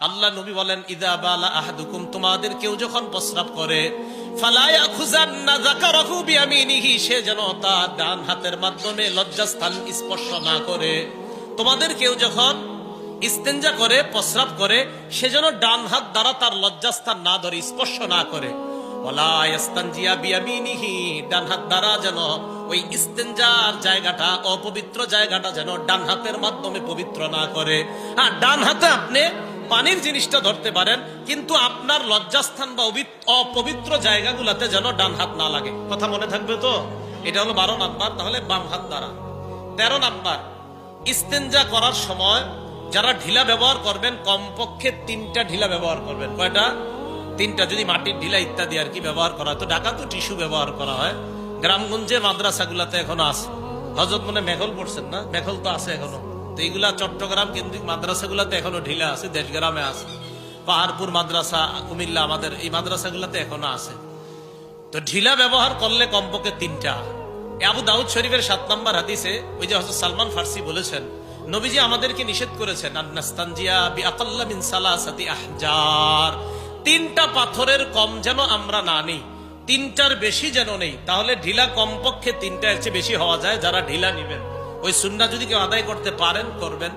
আল্লাহ নবী বলেন, ইযা বালা আহাদুকুম, তোমাদের কেউ যখন প্রস্রাব করে, ফালা ইয়াখুযান্না যাকারাহু বিয়ামিনিহি, সে যেন তার ডান হাতের মাধ্যমে লজ্জাস্থান স্পর্শ না করে। তোমাদের কেউ যখন ইস্তেঞ্জা করে, প্রস্রাব করে, সে যেন ডান হাত দ্বারা তার লজ্জাস্থান না ধরে, স্পর্শ না করে। ওয়ালা ইয়াস্তানজিয়া বিয়ামিনিহি, ডান হাত দ্বারা যেন ওই ইস্তেঞ্জার জায়গাটা, অপবিত্র জায়গাটা যেন ডান হাতের মাধ্যমে পবিত্র না করে। হ্যাঁ, ডান হাতে আপনি পানির জিনিসটা ধরতে পারেন, কিন্তু আপনার লজ্জাস্থান বা অপবিত্র জায়গাগুলোতে যেন ডান হাত না লাগে। কথা মনে থাকবে তো? এটা হলো 12 নাম্বার। তাহলে বাম হাত দ্বারা। 13 নাম্বার, ইস্তেঞ্জা করার সময় যারা ঢিলা ব্যবহার করবেন, কমপক্ষে 3টা ঢিলা ব্যবহার করবেন। কয়টা? 3টা। যদি মাটির ঢিলা ইত্যাদি আর কি ব্যবহার করা হয়, তো ঢাকা তো টিস্যু ব্যবহার করা হয়। গ্রামগঞ্জে মাদ্রাসাগুলাতে এখনো আছে। হযরত মনে মেঘল পড়ছেন না? মেঘল তো আছে এখনো। তো এইগুলা চট্টগ্রাম কেন্দ্রিক মাদ্রাসাগুলাতে এখনো ঢিলা আছে, দেশগ্রামে আছে। পাহাড়পুর মাদ্রাসা, কুমিল্লা, আমাদের এই মাদ্রাসাগুলাতে এখনো আছে। তো ঢিলা ব্যবহার করলে কমপক্ষে 3টা। আবু দাউদ শরীফের 7 নম্বর হাদিসে ওই যে হযরত সালমান ফার্সি বলেছেন, নবীজি আমাদেরকে নিষেধ করেছেন, আন্নাস্তানজিয়া বিআকাল্লা মিন সালাসাতি আহজার, 3টা পাথরের কম যেন আমরা না নেই, 3টার বেশি যেন নেই। তাহলে ঢিলা কমপক্ষে 3টা, এর চেয়ে বেশি হওয়া যায়। যারা ঢিলা নিবেন, ওই সুন্নাহ যদি কেউ আদায় করতে পারেন করবেন।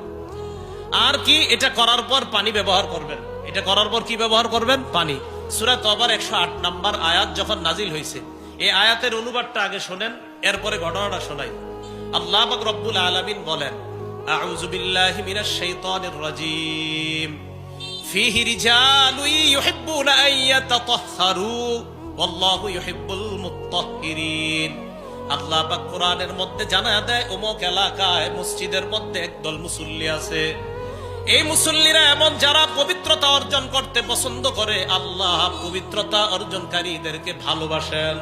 আর কি, এটা করার পর পানি ব্যবহার করবেন। এটা করার পর কি ব্যবহার করবেন? পানি। সূরা তওবার 108 নম্বর আয়াত যখন নাজিল হয়েছে, এই আয়াতের অনুবাদটা আগে শোনেন, এরপরে ঘটনাটা শোনাই। আল্লাহ পাক রব্বুল আলামিন বলেন, আউযু বিল্লাহি মিনাশ শাইতানির রাজীম, ফীহি রিজালুন ইউহিব্বুনা আন ইয়াতাতাহহারু ওয়াল্লাহু ইউহিব্বুল মুত্তাহহিরিন। আল্লাহ পাক কোরআনের মধ্যে জানায়া দেয়, অমুক এলাকায় মসজিদের মধ্যে একদল মুসল্লি আছে। এই মুসল্লিরা এমন যারা পবিত্রতা অর্জন করতে পছন্দ করে। আল্লাহ পবিত্রতা অর্জনকারীদেরকে ভালোবাসেন।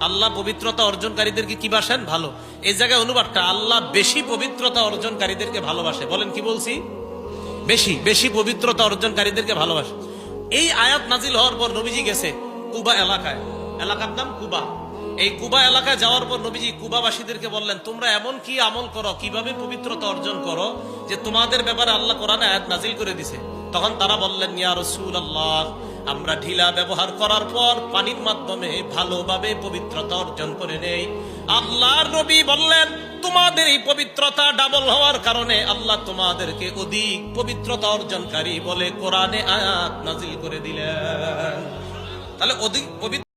আল্লাহ পবিত্রতা অর্জনকারীদেরকে কি বাসেন? ভালো। এই জায়গায় অনুবাদটা, আল্লাহ বেশি পবিত্রতা অর্জনকারীদেরকে ভালোবাসে। বলেন কি বলছি? বেশি বেশি পবিত্রতা অর্জনকারীদেরকে ভালোবাসে। এই আয়াত নাজিল হওয়ার পর নবীজি গেছে কুবা এলাকায়। এলাকার নাম কুবা। এই কুবা এলাকায় যাওয়ার পর নবীজি কুবাবাসীদেরকে বললেন, তোমরা এমন কি আমল করো, কিভাবে পবিত্রতা অর্জন করো, যে তোমাদের ব্যাপারে আল্লাহ কোরআনে আয়াত নাজিল করে দিছে। তখন তারা বললেন, ইয়া রাসূলুল্লাহ, আমরা ঢিলা ব্যবহার করার পর পানির মাধ্যমে ভালোভাবে পবিত্রতা অর্জন করে নেই। আল্লাহর নবী বললেন, তোমাদের এই পবিত্রতা ডাবল হওয়ার কারণে আল্লাহ তোমাদেরকে অধিক পবিত্রতা অর্জনকারী বলে কোরআনে আয়াত নাজিল করে দিলেন। তাহলে অধিক পবিত্র